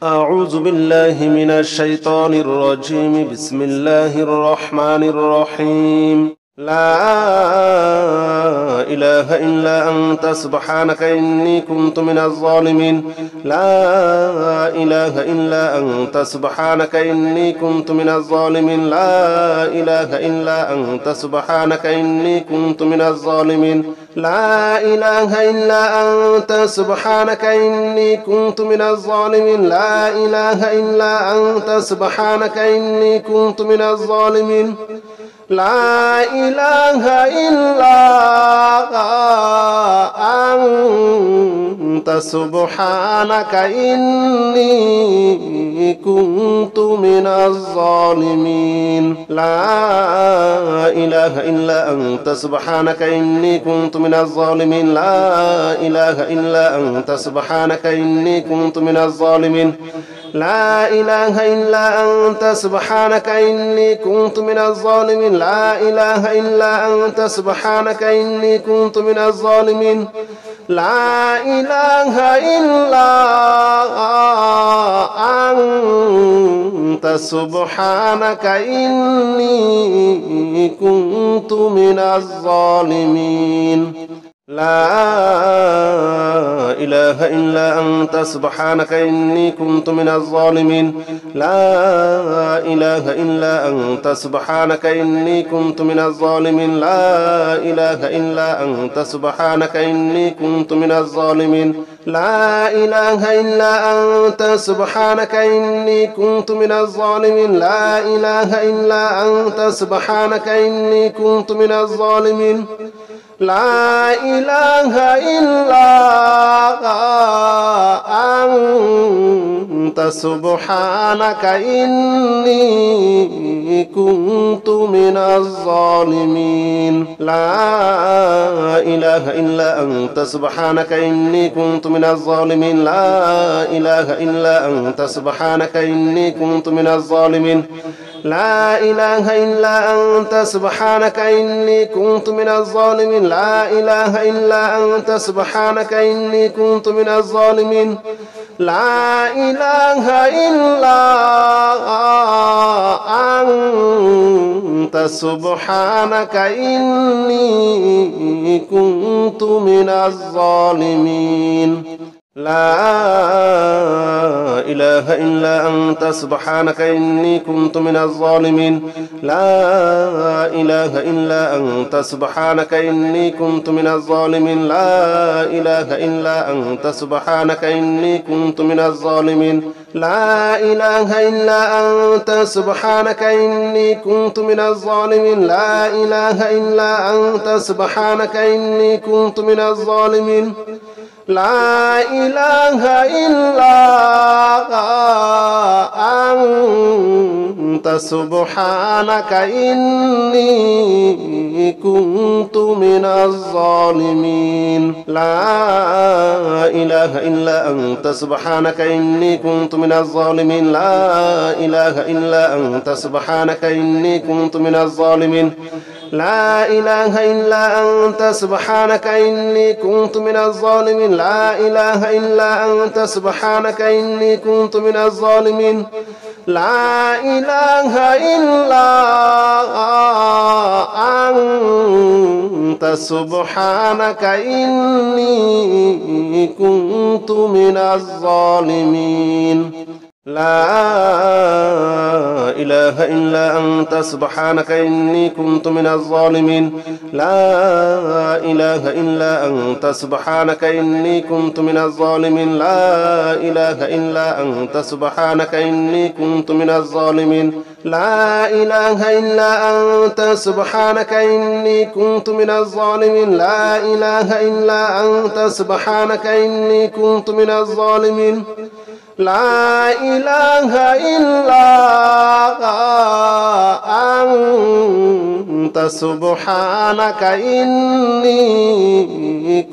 أعوذ بالله من الشيطان الرجيم. بسم الله الرحمن الرحيم. لا إله إلا أنت سبحانك إني كنت من الظالمين. لا إله إلا أنت سبحانك إني كنت من الظالمين. لا إله إلا أنت سبحانك إني كنت من الظالمين. لا إله إلا أنت سبحانك إني كنت من الظالمين. لا إله إلا أنت سبحانك إني كنت من الظالمين. لا إله إلا أنت سبحانك إني كنت من الظالمين. لا إله إلا أنت سبحانك إني كنت من الظالمين. لا إله إلا أنت سبحانك إني كنت من الظالمين. لا إله إلا أنت سبحانك إني كنت من الظالمين. لا إله إلا أنت سبحانك إني كنت من الظالمين. لا إله إلا أنت سبحانك إني كنت من الظالمين. لا إله إلا أنت سبحانك إني كنت من الظالمين. لا إله إلا أنت سبحانك إني كنت من الظالمين. لا إله إلا أنت سبحانك إني كنت من الظالمين. لا إله إلا أنت سبحانك إني كنت من الظالمين. لا إله إلا أنت سبحانك إني كنت من الظالمين. لا إله إلا أنت سبحانك إني كنت من الظالمين. لا إله إلا أنت سبحانك إني كنت من الظالمين. لا إله إلا أنت سبحانك إني كنت من الظالمين. لا إله إلا أنت سبحانك إني كنت من الظالمين. لا إله إلا أنت سبحانك إني كنت من الظالمين. لا إله إلا أنت سبحانك إني كنت من الظالمين. لا إله إلا أنت سبحانك إني كنت من الظالمين. لا إله إلا أنت سبحانك إني كنت من الظالمين. لا إله إلا أنت سبحانك إني كنت من الظالمين. لا إله إلا أنت سبحانك إني كنت من الظالمين. لا إله إلا أنت سبحانك إني كنت من الظالمين. لا إله إلا أنت سبحانك إني كنت من الظالمين. لا إله إلا أنت سبحانك إني كنت من الظالمين. لا إله إلا أنت سبحانك إني كنت من الظالمين. لا إله إلا أنت سبحانك إني كنت من الظالمين. لا إله إلا أنت سبحانك إني كنت من الظالمين. لا إله إلا أنت سبحانك إني كنت من الظالمين. لا إله إلا أنت سبحانك إني كنت من الظالمين. لا إله إلا أنت سبحانك إني كنت من الظالمين. لا إله إلا أنت سبحانك إني كنت من الظالمين. لا إله إلا أنت سبحانك إني كنت من الظالمين. لا إله إلا أنت سبحانك إني كنت من الظالمين. لا إله إلا أنت سبحانك إني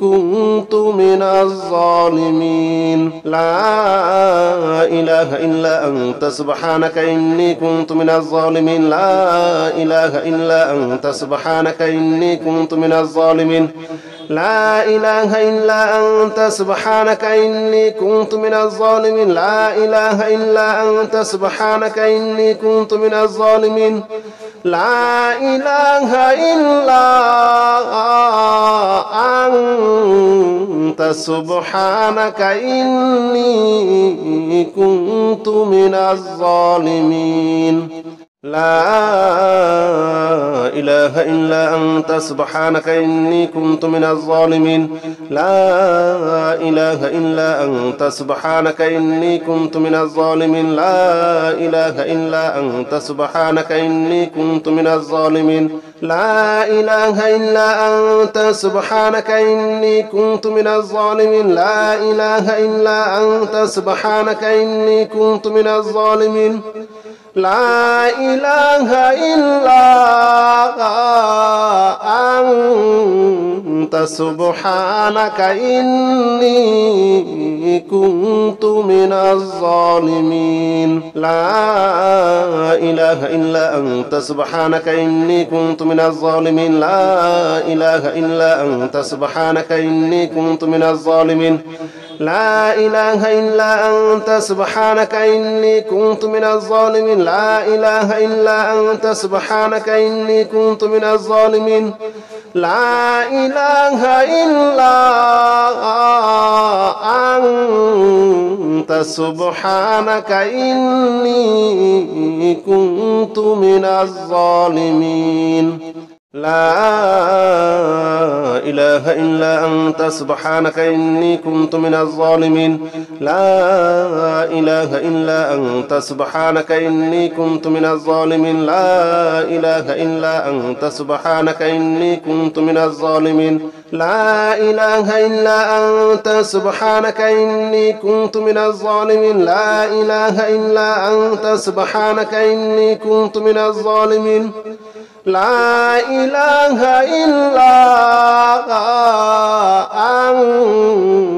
كنت من الظالمين. لا إله إلا أنت سبحانك إني كنت من الظالمين. لا إله إلا أنت سبحانك إني كنت من الظالمين. لا إله إلا أنت سبحانك إني كنت من الظالمين لا إله إلا أنت سبحانك إني كنت من الظالمين لا إله إلا أنت سبحانك إني كنت من الظالمين لا إله إلا أنت سبحانك إني كنت من الظالمين لا إله إلا أنت سبحانك إني كنت من الظالمين لا إله إلا أنت سبحانك إني كنت من الظالمين لا إله إلا أنت سبحانك إني كنت من الظالمين لا إله إلا أنت سبحانك إني كنت من الظالمين لا إله إلا أنت سبحانك إني كنت من الظالمين لا إله إلا أنت سبحانك إني كنت من الظالمين لا إله إلا أنت سبحانك إني كنت من الظالمين لا إله إلا أنت سبحانك إني كنت من الظالمين لا إله إلا أنت سبحانك إني كنت من الظالمين لا إله إلا أنت سبحانك إني كنت من الظالمين لا إله إلا أنت سبحانك إني كنت من الظالمين لا إله إلا أنت سبحانك إني كنت من الظالمين لا إله إلا أنت سبحانك إني كنت من الظالمين لا إله إلا أنت سبحانك إني كنت من الظالمين لا إله إلا أنت سبحانك إني كنت من الظالمين لا إله إلا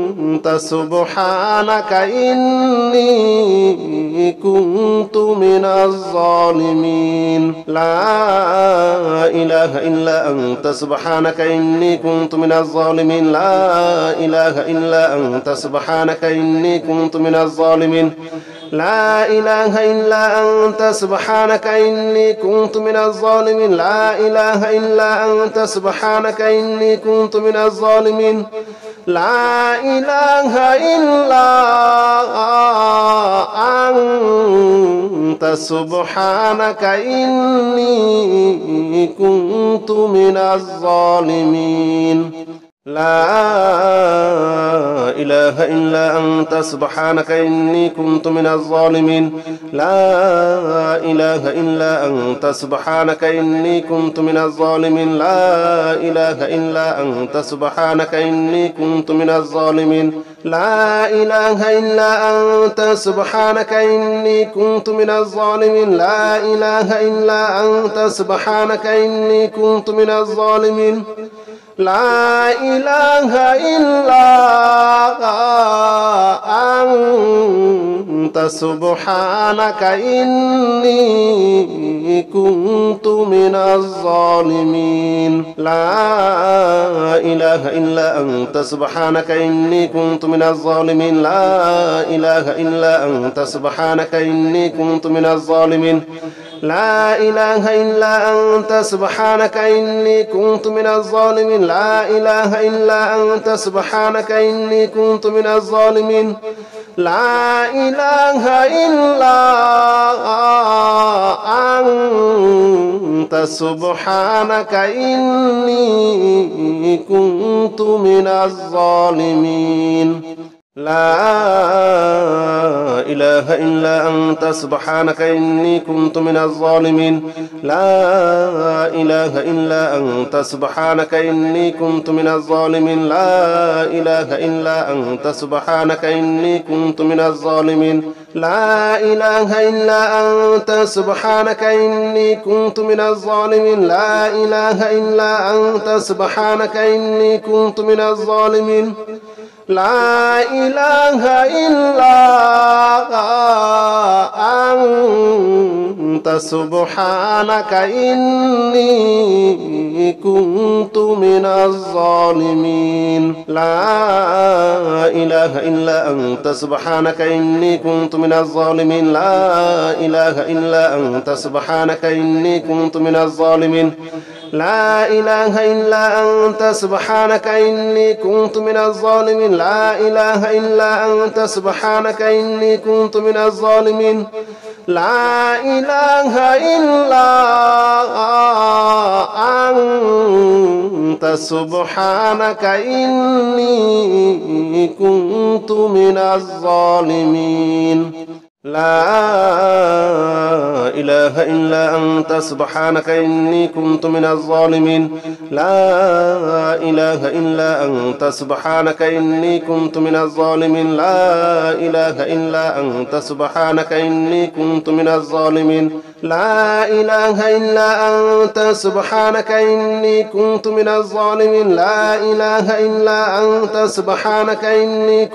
أنت سبحانك إني كنت من الظالمين لا إله إلا أنت سبحانك إني كنت من الظالمين لا إله إلا أنت سبحانك إني كنت من الظالمين لا إله إلا أنت سبحانك إني كنت من الظالمين لا إله إلا أنت سبحانك إني كنت من الظالمين لا إله إلا أنت سبحانك إني كنت من الظالمين لا إله إلا أنت سبحانك إني كنت من الظالمين لا إله إلا أنت سبحانك إني كنت من الظالمين لا إله إلا أنت سبحانك إني كنت من الظالمين لا إله إلا أنت سبحانك إني كنت من الظالمين لا إله إلا أنت سبحانك إني كنت من الظالمين لا إله إلا أنت سبحانك إني كنت من الظالمين لا إله إلا أنت سبحانك إني كنت من الظالمين لا إله إلا أنت سبحانك إني كنت من الظالمين لا إله إلا أنت سبحانك إني كنت من الظالمين لا إله إلا أنت سبحانك إني كنت من الظالمين لا إله إلا أنت سبحانك إني كنت من الظالمين لا إله إلا أنت سبحانك إني كنت من الظالمين لا إله إلا أنت سبحانك إني كنت من الظالمين لا إله إلا أنت سبحانك إني كنت من الظالمين لا إله إلا أنت سبحانك إني كنت من الظالمين لا إله إلا أنت سبحانك إني كنت من الظالمين لا إله إلا أنت سبحانك إني كنت من الظالمين لا إله إلا أنت سبحانك إني كنت من الظالمين لا إله إلا أنت سبحانك إني كنت من الظالمين لا إله إلا أنت سبحانك إني كنت من الظالمين لا إله إلا أنت سبحانك إني كنت من الظالمين لا إله إلا أنت سبحانك إني كنت من الظالمين لا إله إلا أنت سبحانك إني كنت من الظالمين لا إله إلا أنت سبحانك إني كنت من الظالمين لا إله إلا أنت سبحانك إني كنت من الظالمين لا إله إلا أنت سبحانك إني كنت من الظالمين لا إله إلا أنت سبحانك إني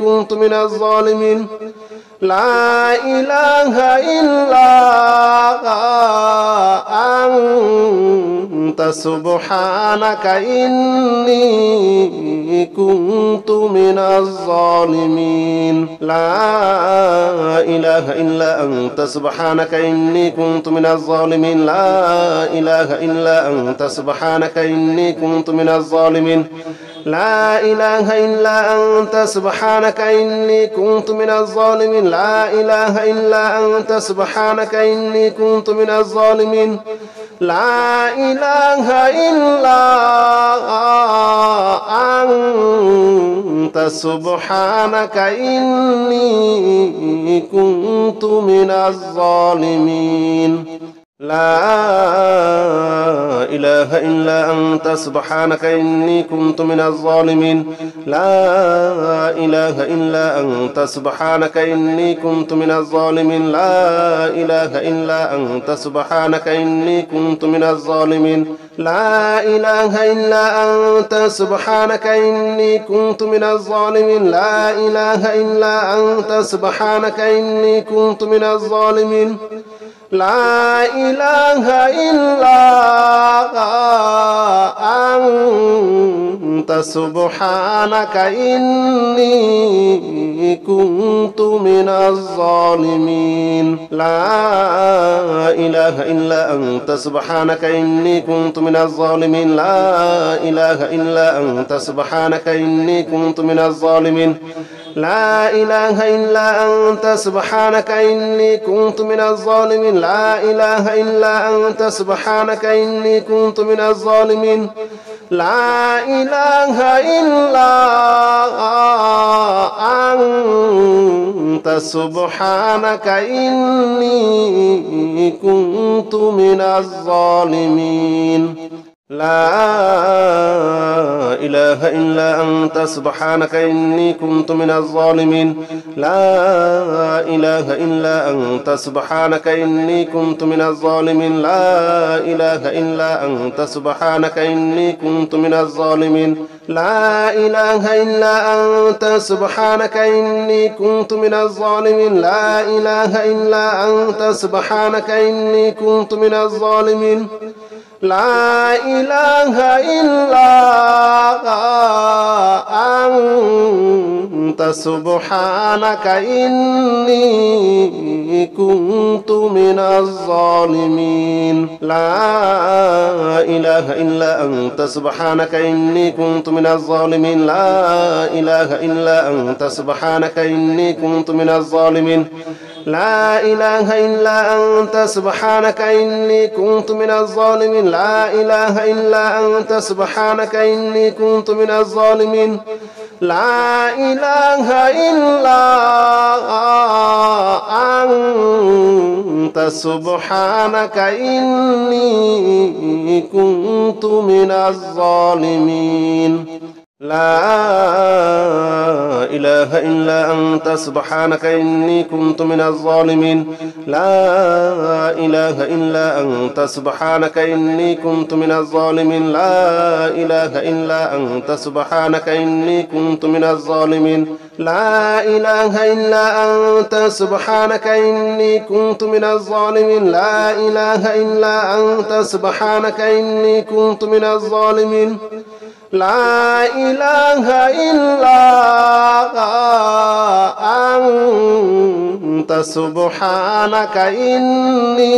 كنت من الظالمين لا إله إلا أنت سبحانك إني كنت من الظالمين لا إله إلا أنت سبحانك إني كنت من الظالمين لا إله إلا أنت سبحانك إني كنت من الظالمين لا إله إلا أنت سبحانك إني كنت من الظالمين لا إله إلا أنت سبحانك إني كنت من الظالمين لا إله إلا أنت سبحانك إني كنت من الظالمين لا إله إلا أنت سبحانك إني كنت من الظالمين لا إله إلا أنت سبحانك إني كنت من الظالمين لا إله إلا أنت سبحانك إني كنت من الظالمين لا إله إلا أنت سبحانك إني كنت من الظالمين لا إله إلا أنت سبحانك إني كنت من الظالمين لا إله إلا أنت سبحانك إني كنت من الظالمين لا إله إلا أنت سبحانك إني كنت من الظالمين لا إله إلا أنت سبحانك إني كنت من الظالمين لا إله إلا أنت سبحانك إني كنت من الظالمين لا إله إلا أنت سبحانك إني كنت من الظالمين لا إله إلا أنت سبحانك إني كنت من الظالمين لا إله إلا أنت سبحانك إني كنت من الظالمين لا إله إلا أنت سبحانك إني كنت من الظالمين لا إله إلا أنت سبحانك إني كنت من الظالمين لا إله إلا أنت سبحانك إني كنت من الظالمين لا إله إلا أنت سبحانك إني كنت من الظالمين لا إله إلا أنت سبحانك إني كنت من الظالمين لا إله إلا أنت سبحانك إني كنت من الظالمين لا إله إلا أنت سبحانك إني كنت من الظالمين لا إله إلا أنت سبحانك إني كنت من الظالمين لا إله إلا أنت سبحانك إني كنت من الظالمين لا إله إلا أنت سبحانك إني كنت من الظالمين لا إله إلا أنت سبحانك إني كنت من الظالمين لا إله إلا أنت سبحانك إني كنت من الظالمين لا إله إلا أنت سبحانك إني كنت من الظالمين لا إله إلا أنت سبحانك إني كنت من الظالمين لا إله إلا أنت سبحانك إني كنت من الظالمين لا إله إلا أنت سبحانك إني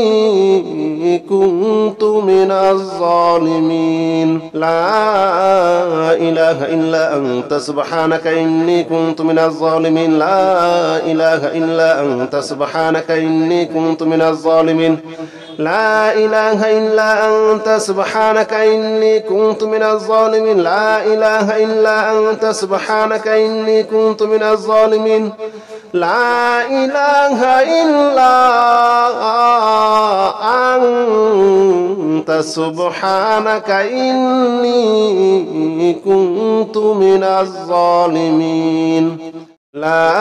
كنت من الظالمين لا إله إلا أنت سبحانك إني كنت من الظالمين لا إله إلا أنت سبحانك إني كنت من الظالمين لا إله إلا أنت سبحانك إني كنت من الظالمين لا إله إلا أنت سبحانك إني كنت من الظالمين لا إله إلا أنت سبحانك إني كنت من الظالمين لا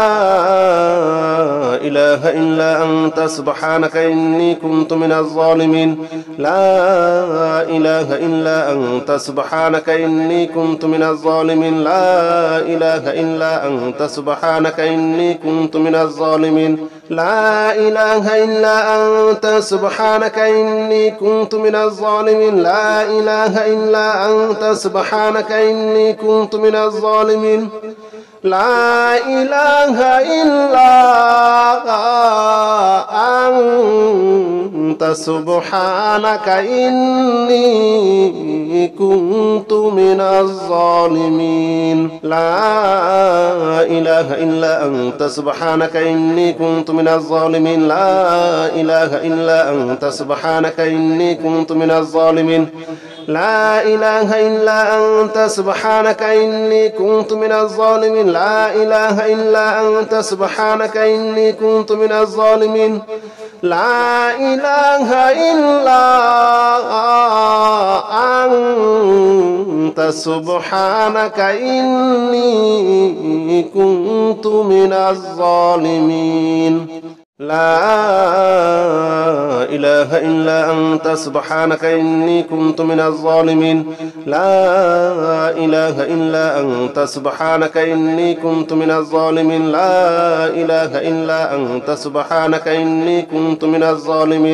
إله إلا أنت سبحانك إني كنت من الظالمين لا إله إلا أنت سبحانك إني كنت من الظالمين لا إله إلا أنت سبحانك إني كنت من الظالمين لا إله إلا أنت سبحانك إني كنت من الظالمين لا إله إلا أنت سبحانك إني كنت من الظالمين لا إله إلا أنت سبحانك إني كنت من الظالمين لا إله إلا أنت سبحانك إني كنت من الظالمين لا إله إلا أنت سبحانك إني كنت من الظالمين لا إله إلا أنت سبحانك إني كنت من الظالمين لا إله إلا أنت سبحانك إني كنت من الظالمين لا إله إلا أنت سبحانك إني كنت من الظالمين لا إله إلا أنت سبحانك إني كنت من الظالمين لا إله إلا أنت سبحانك إني كنت من الظالمين لا إله إلا أنت سبحانك إني كنت من الظالمين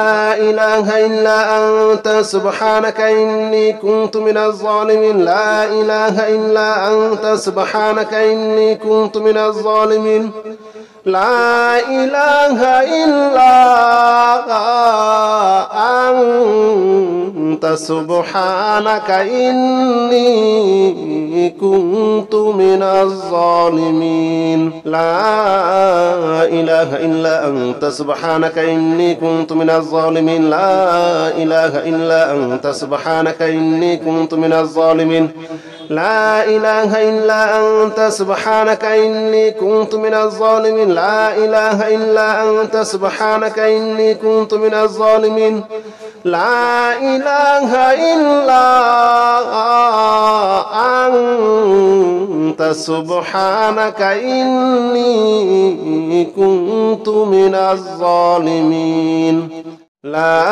لا إله إلا أنت سبحانك إني كنت من الظالمين لا إله إلا أنت سبحانك إني كنت من الظالمين لا إله إلا أنت سبحانك إني كنت من الظالمين لا إله إلا أنت سبحانك إني كنت من الظالمين لا إله إلا أنت سبحانك إني كنت من الظالمين لا إله إلا أنت سبحانك إني كنت من الظالمين لا إله إلا أنت سبحانك إني كنت من الظالمين لا إله إلا أنت سبحانك إني كنت من الظالمين لا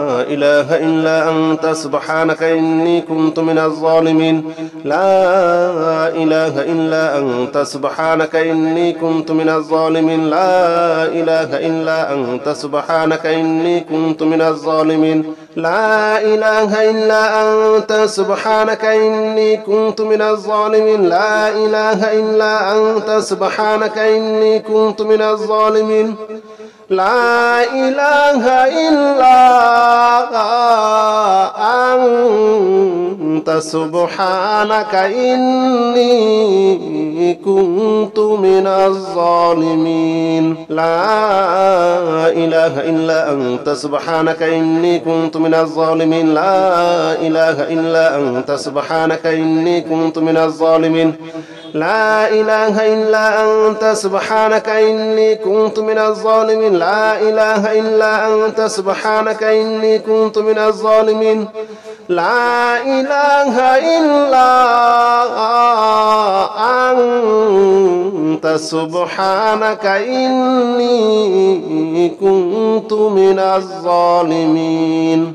إله إلا أنت سبحانك إني كنت من الظالمين لا إله إلا أنت سبحانك إني كنت من الظالمين لا إله إلا أنت سبحانك إني كنت من الظالمين لا إله إلا أنت سبحانك إني كنت من الظالمين لا إله إلا أنت سبحانك إني كنت من الظالمين لا إله إلا أنت سبحانك إني كنت من الظالمين لا إله إلا أنت سبحانك إني كنت من الظالمين لا إله إلا أنت سبحانك إني كنت من الظالمين لا إله إلا أنت سبحانك إني كنت من الظالمين لا إله إلا أنت سبحانك إني كنت من الظالمين لا إله إلا أنت سبحانك إني كنت من الظالمين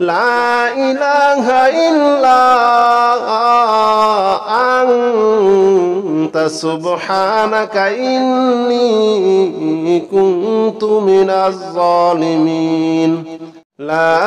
لا إله إلا أنت سبحانك إني كنت من الظالمين لا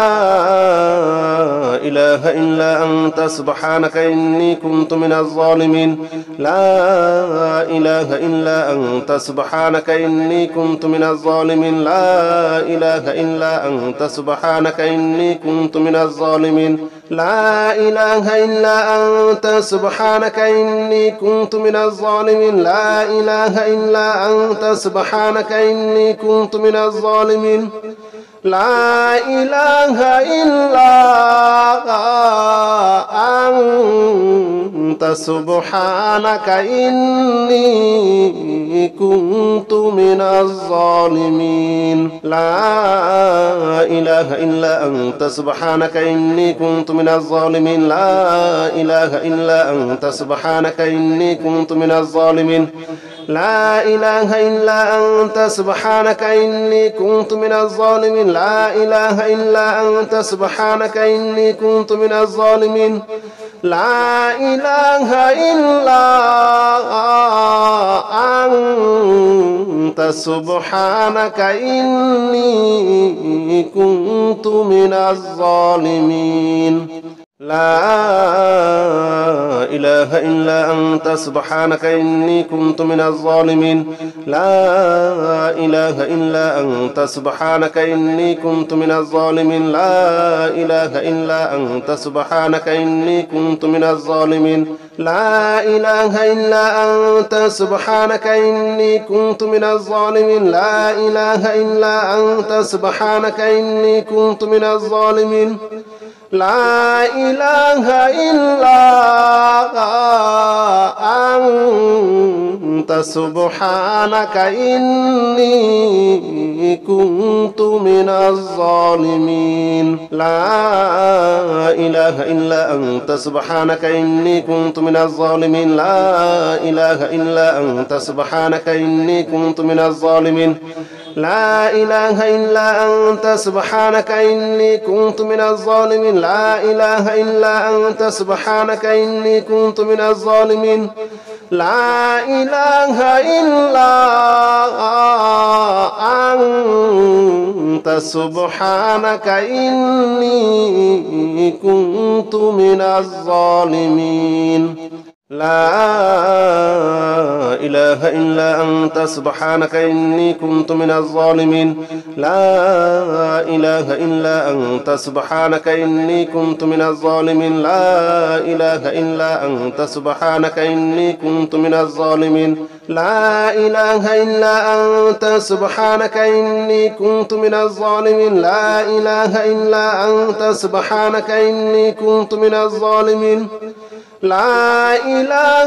إله إلا أنت سبحانك إني كنت من الظالمين لا إله إلا أنت سبحانك إني كنت من الظالمين لا إله إلا أنت سبحانك إني كنت من الظالمين لا إله إلا أنت سبحانك إني كنت من الظالمين لا إله إلا أنت سبحانك إني كنت من الظالمين لا إله إلا أنت سبحانك إني كنت من الظالمين لا إله إلا أنت سبحانك إني كنت من الظالمين لا إله إلا أنت سبحانك إني كنت من الظالمين لا إله إلا أنت سبحانك إني كنت من الظالمين لا إله إلا أنت سبحانك إني كنت من الظالمين لا إله إلا أنت سبحانك إني كنت من الظالمين لا إله إلا أنت سبحانك إني كنت من الظالمين لا إله إلا أنت سبحانك إني كنت من الظالمين لا إله إلا أنت سبحانك إني كنت من الظالمين لا إله إلا أنت سبحانك إني كنت من الظالمين لا إله إلا أنت سبحانك إني كنت من الظالمين لا إله إلا أنت سبحانك إني كنت من الظالمين لا إله إلا أنت سبحانك إني كنت من الظالمين لا إله إلا أنت سبحانك إني كنت من الظالمين لا إله إلا أنت سبحانك إني كنت من الظالمين لا إله إلا أنت سبحانك إني كنت من الظالمين لا إله إلا أنت سبحانك إني كنت من الظالمين لا إله إلا أنت سبحانك إني كنت من الظالمين لا إله إلا أنت سبحانك إني كنت من الظالمين لا إله إلا أنت سبحانك إني كنت من الظالمين لا إله إلا أنت سبحانك إني كنت من الظالمين لا إله إلا أنت سبحانك إني كنت من الظالمين لا إله إلا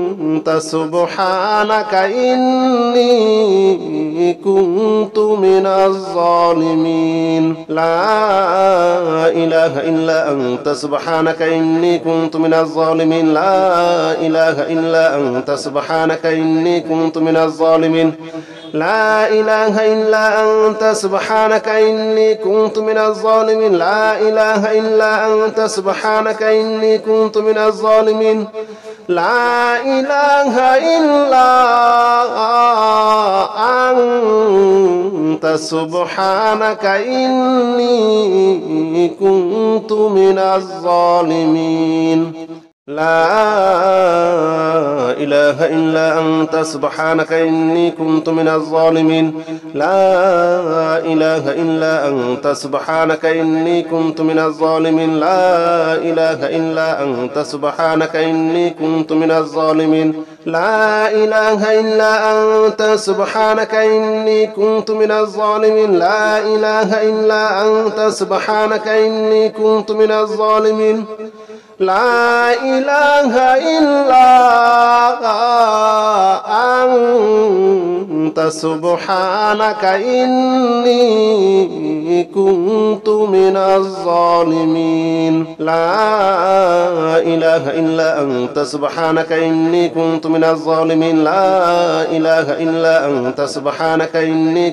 أنت سبحانك إني كنت من الظالمين لا إله إلا أنت سبحانك إني كنت من الظالمين لا إله إلا أنت سبحانك إني كنت من الظالمين لا إله إلا أنت سبحانك إني كنت من الظالمين لا إله إلا أنت سبحانك إني كنت من الظالمين لا إله إلا أنت سبحانك إني كنت من الظالمين لا إله إلا أنت سبحانك إني كنت من الظالمين لا إله إلا أنت سبحانك إني كنت من الظالمين لا إله إلا أنت سبحانك إني كنت من الظالمين لا إله إلا أنت سبحانك إني كنت من الظالمين لا إله إلا أنت سبحانك إني كنت من الظالمين لا إله إلا أنت سبحانك إني كنت من الظالمين لا إله إلا أنت سبحانك إني كنت من الظالمين لا إله إلا أنت سبحانك إني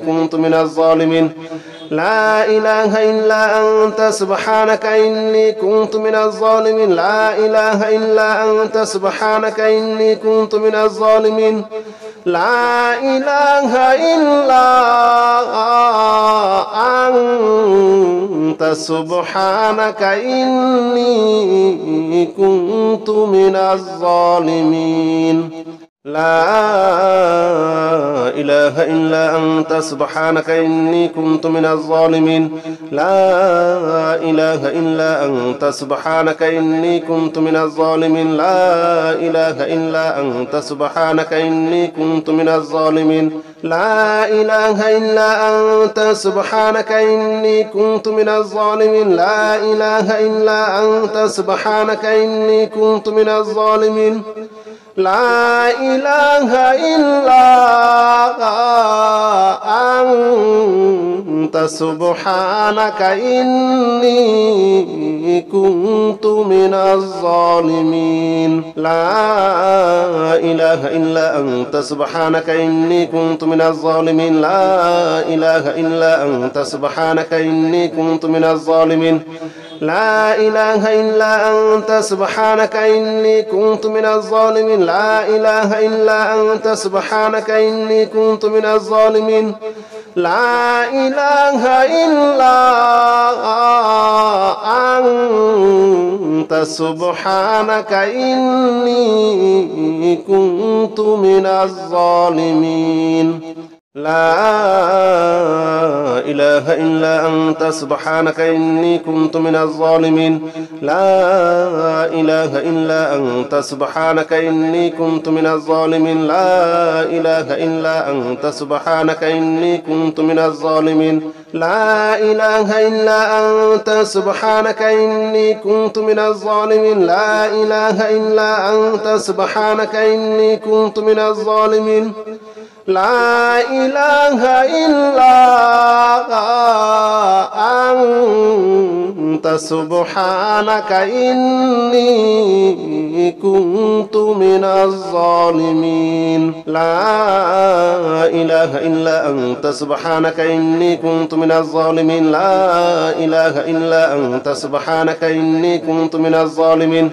كنت من الظالمين لا إله إلا أنت سبحانك إني كنت من الظالمين لا إله إلا أنت سبحانك إني كنت من الظالمين لا إله إلا أنت سبحانك إني كنت من الظالمين لا إله إلا أنت سبحانك إني كنت من الظالمين لا إله إلا أنت سبحانك إني كنت من الظالمين لا إله إلا أنت سبحانك إني كنت من الظالمين لا إله إلا أنت سبحانك إني كنت من الظالمين لا إله إلا أنت سبحانك إني كنت من الظالمين لا إله إلا أنت سبحانك إني كنت من الظالمين لا إله إلا أنت سبحانك إني كنت من الظالمين لا إله إلا أنت سبحانك إني كنت من الظالمين لا إله إلا أنت سبحانك إني كنت من الظالمين لا إله إلا أنت سبحانك إني كنت من الظالمين لا إله إلا أنت سبحانك إني كنت من الظالمين لا إله إلا أنت سبحانك إني كنت من الظالمين لا إله إلا أنت سبحانك إني كنت من الظالمين لا إله إلا أنت سبحانك إني كنت من الظالمين لا إله إلا أنت سبحانك إني كنت من الظالمين لا إله إلا أنت سبحانك إني كنت من الظالمين لا إله إلا أنت سبحانك إني كنت من الظالمين لا إله إلا أنت سبحانك إني كنت من الظالمين لا إله إلا أنت سبحانك إني كنت من الظالمين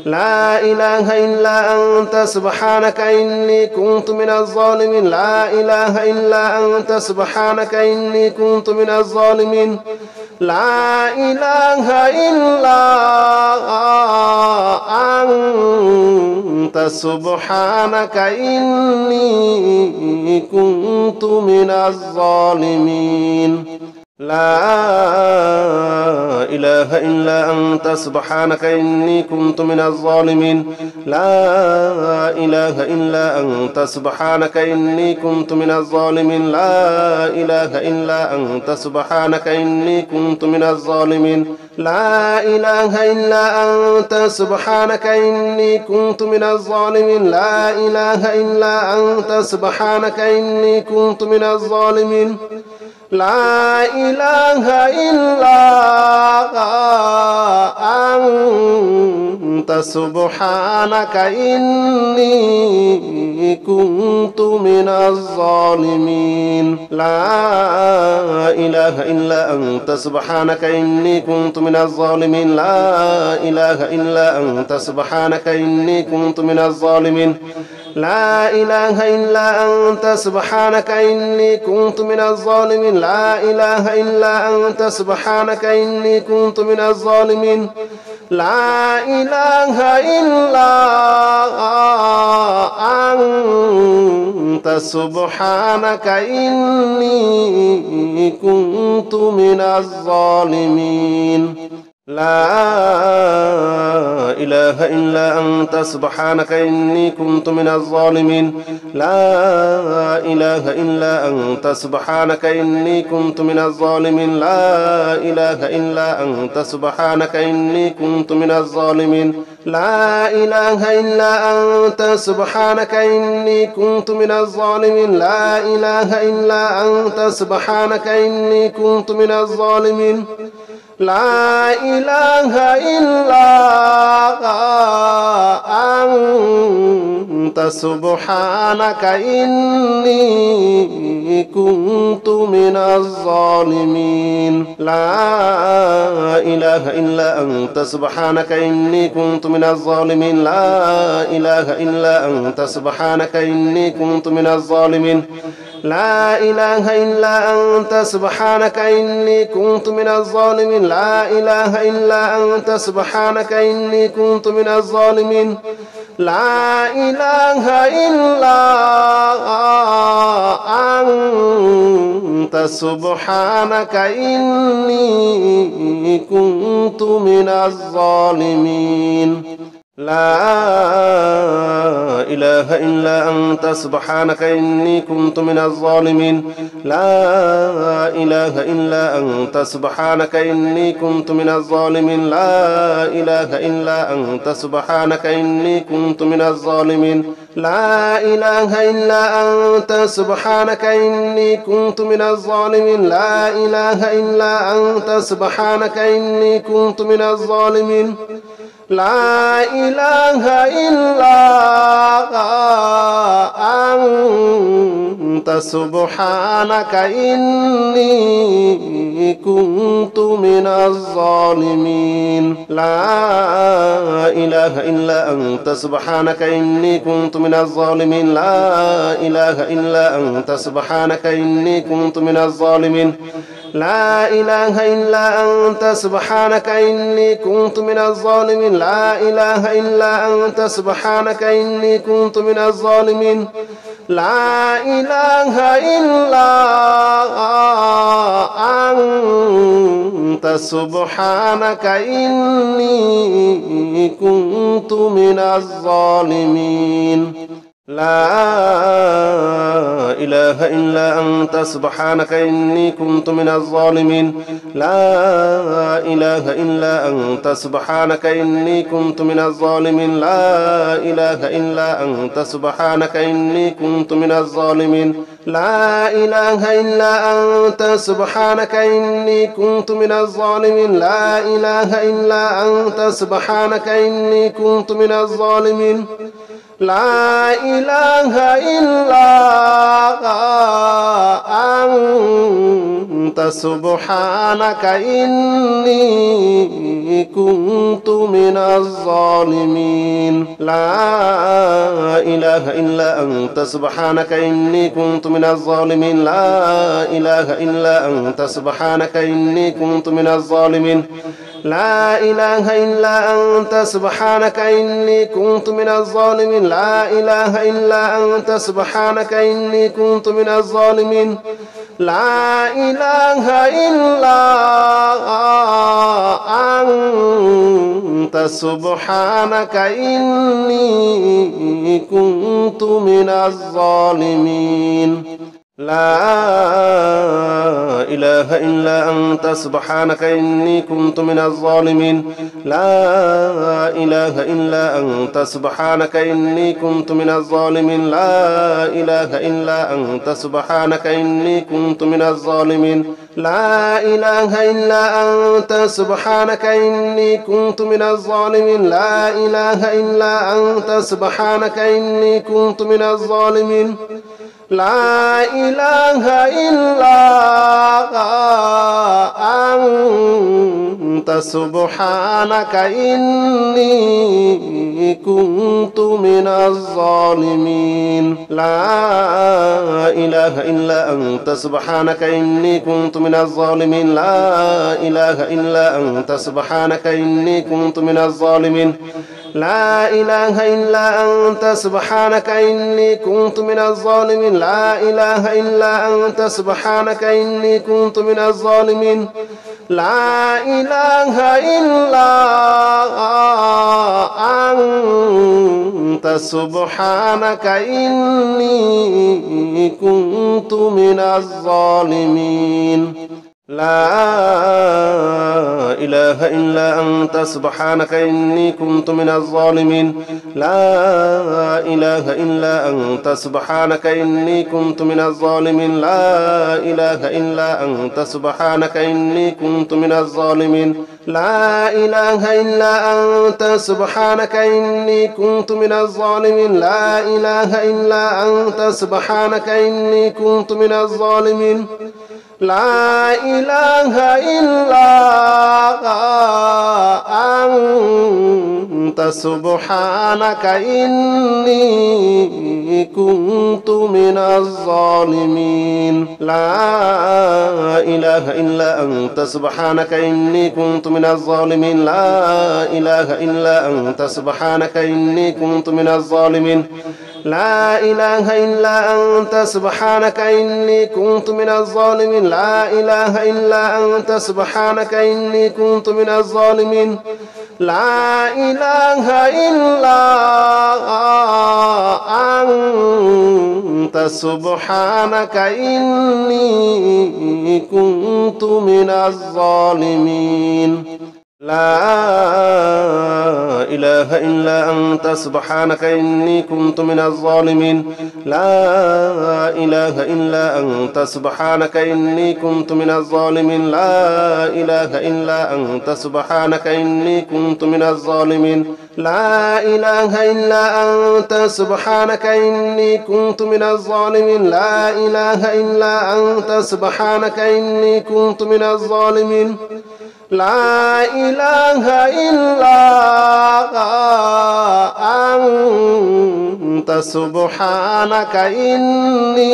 لا إله إلا أنت سبحانك إني كنت من الظالمين لا إله إلا أنت سبحانك إني كنت من الظالمين لا إله إلا أنت سبحانك إني كنت من الظالمين لا إله إلا أنت سبحانك إني كنت من الظالمين لا إله إلا أنت سبحانك إني كنت من الظالمين لا إله إلا أنت سبحانك إني كنت من الظالمين لا إله إلا أنت سبحانك إني كنت من الظالمين لا إله إلا أنت سبحانك إني كنت من الظالمين لا إله إلا أنت سبحانك إني كنت من الظالمين لا إله إلا أنت سبحانك إني كنت من الظالمين لا إله إلا أنت سبحانك إني كنت من الظالمين لا إله إلا أنت سبحانك إني كنت من الظالمين لا إله إلا أنت سبحانك إني كنت من الظالمين لا إله إلا أنت سبحانك إني كنت من الظالمين لا إله إلا أنت سبحانك إني كنت من الظالمين لا إله إلا أنت سبحانك إني كنت من الظالمين لا إله إلا أنت سبحانك إني كنت من الظالمين لا إله إلا أنت سبحانك إني كنت من الظالمين لا إله إلا أنت سبحانك إني كنت من الظالمين لا إله إلا أنت سبحانك إني كنت من الظالمين لا إله إلا أنت سبحانك إني كنت من الظالمين لا إله إلا أنت سبحانك إني كنت من الظالمين لا إله إلا أنت سبحانك إني كنت من الظالمين لا إله إلا أنت سبحانك إني كنت من الظالمين لا إله إلا أنت سبحانك إني كنت من الظالمين لا إله إلا أنت سبحانك إني كنت من الظالمين لا إله إلا أنت سبحانك إني كنت من الظالمين لا إله إلا أنت سبحانك إني كنت من الظالمين لا إله إلا أنت سبحانك إني كنت من الظالمين لا إله إلا أنت سبحانك إني كنت من الظالمين لا إله إلا أنت سبحانك إني كنت من الظالمين لا إله إلا أنت سبحانك إني كنت من الظالمين لا إله إلا أنت سبحانك إني كنت من الظالمين لا إله إلا أنت سبحانك إني كنت من الظالمين لا إله إلا أنت سبحانك إني كنت من الظالمين لا إله إلا أنت سبحانك إني كنت من الظالمين لا إله إلا أنت سبحانك إني كنت من الظالمين لا إله إلا أنت سبحانك إني كنت من الظالمين لا إله إلا أنت سبحانك إني كنت من الظالمين لا إله إلا أنت سبحانك إني كنت من الظالمين لا إله إلا أنت سبحانك إني كنت من الظالمين لا إله إلا أنت سبحانك إني كنت من الظالمين لا إله إلا أنت سبحانك إني كنت من الظالمين لا إله إلا أنت سبحانك إني كنت من الظالمين لا إله إلا أنت سبحانك إني كنت من الظالمين لا إله إلا أنت سبحانك إني كنت من الظالمين لا إله إلا أنت سبحانك إني كنت من الظالمين لا إله إلا أنت سبحانك إني كنت من الظالمين لا إله إلا أنت سبحانك إني كنت من الظالمين لا إله إلا أنت سبحانك إني كنت من الظالمين لا إله إلا أنت سبحانك إني كنت من الظالمين لا إله إلا أنت سبحانك إني كنت من الظالمين لا إله إلا أنت سبحانك إني كنت من الظالمين لا إله إلا أنت سبحانك إني كنت من الظالمين لا إله إلا أنت سبحانك إني كنت من الظالمين لا إله إلا أنت سبحانك إني كنت من الظالمين لا إله إلا أنت سبحانك إني كنت من الظالمين لا إله إلا أنت سبحانك إني كنت من الظالمين لا إله إلا أنت سبحانك إني كنت من الظالمين لا إله إلا أنت سبحانك إني كنت من الظالمين لا إله إلا أنت سبحانك إني كنت من الظالمين لا إله إلا أنت سبحانك إني كنت من الظالمين لا إله إلا أنت سبحانك إني كنت من الظالمين لا إله إلا أنت سبحانك إني كنت من الظالمين لا إله إلا أنت سبحانك إني كنت من الظالمين لا إله إلا أنت سبحانك إني كنت من الظالمين لا إله إلا أنت سبحانك إني كنت من الظالمين لا إله إلا أنت سبحانك إني كنت من الظالمين لا إله إلا أنت سبحانك إني كنت من الظالمين لا إله إلا أنت سبحانك إني كنت من الظالمين لا إله إلا أنت سبحانك إني كنت من الظالمين لا إله إلا أنت سبحانك إني كنت من الظالمين لا إله إلا أنت سبحانك إني كنت من الظالمين لا إله إلا أنت سبحانك إني كنت من الظالمين لا إله إلا أنت سبحانك إني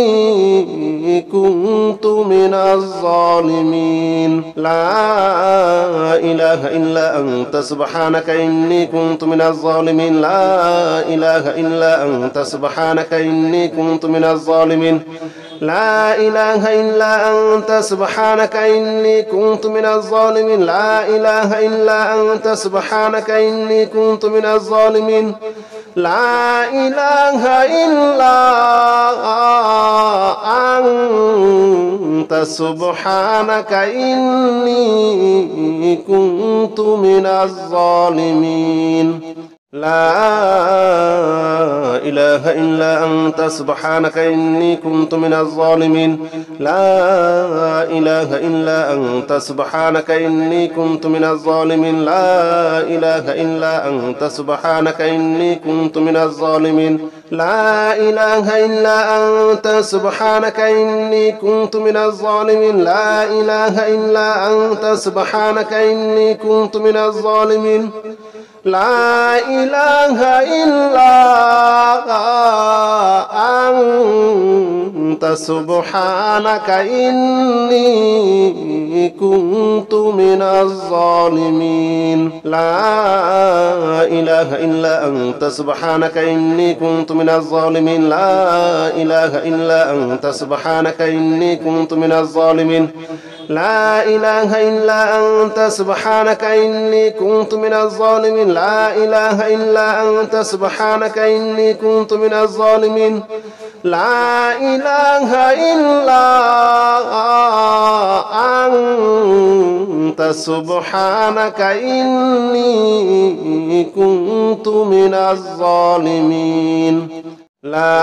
كنت من الظالمين لا إله إلا أنت سبحانك إني كنت من الظالمين لا إله إلا أنت سبحانك إني كنت من الظالمين لا إله إلا أنت سبحانك إني كنت من الظالمين لا إله إلا أنت سبحانك إني كنت من الظالمين لا إله إلا أنت سبحانك إني كنت من الظالمين لا إله إلا أنت سبحانك إني كنت من الظالمين لا إله إلا أنت سبحانك إني كنت من الظالمين لا إله إلا أنت سبحانك إني كنت من الظالمين لا إله إلا أنت سبحانك إني كنت من الظالمين لا إله إلا أنت سبحانك إني كنت من الظالمين لا إله إلا أنت سبحانك إني كنت من الظالمين لا إله إلا أنت سبحانك إني كنت من الظالمين لا إله إلا أنت سبحانك إني كنت من الظالمين لا إله إلا أنت سبحانك إني كنت من الظالمين لا إله إلا أنت سبحانك إني كنت من الظالمين لا إله إلا أنت سبحانك إني كنت من الظالمين لا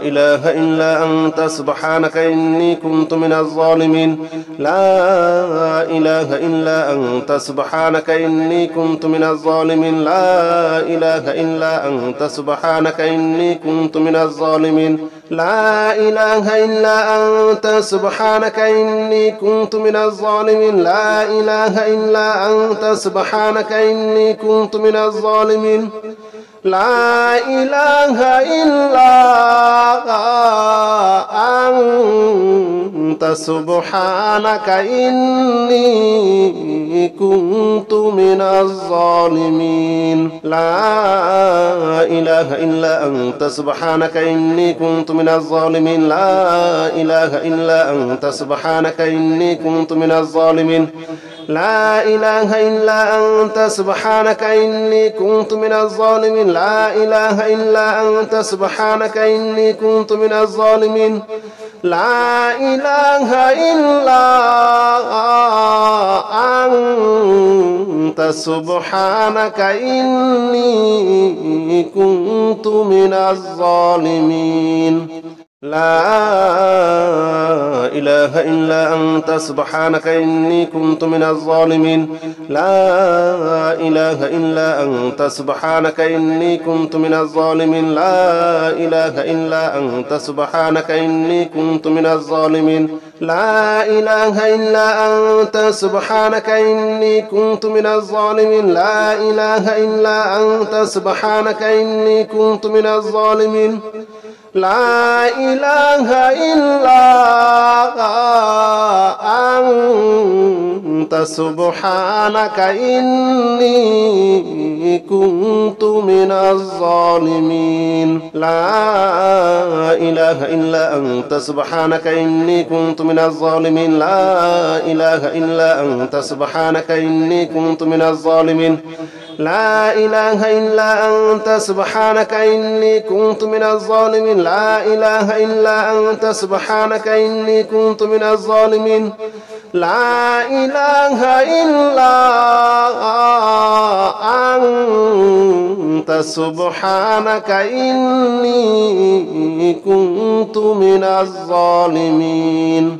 إله إلا أنت سبحانك إني كنت من الظالمين لا إله إلا أنت سبحانك إني كنت من الظالمين لا إله إلا أنت سبحانك إني كنت من الظالمين لا إله إلا أنت سبحانك إني كنت من الظالمين لا إله إلا أنت سبحانك إني كنت من الظالمين لا إله إلا أنت سبحانك إني كنت من الظالمين لا إله إلا أنت سبحانك إني كنت من الظالمين لا إله إلا أنت سبحانك إني كنت من الظالمين لا إله إلا أنت سبحانك إني كنت من الظالمين لا إله إلا أنت سبحانك إني كنت من الظالمين لا إله إلا أنت سبحانك إني كنت من الظالمين لا إله إلا أنت سبحانك إني كنت من الظالمين لا إله إلا أنت سبحانك إني كنت من الظالمين لا إله إلا أنت سبحانك إني كنت من الظالمين لا إله إلا أنت سبحانك إني كنت من الظالمين لا إله إلا أنت سبحانك إني كنت من الظالمين لا إله إلا أنت سبحانك إني كنت من الظالمين لا إله إلا أنت سبحانك إني كنت من الظالمين لا إله إلا أنت سبحانك إني كنت من الظالمين لا إله إلا أنت سبحانك إني كنت من الظالمين لا إله إلا أنت سبحانك إني كنت من الظالمين لا إله إلا أنت سبحانك إني كنت من الظالمين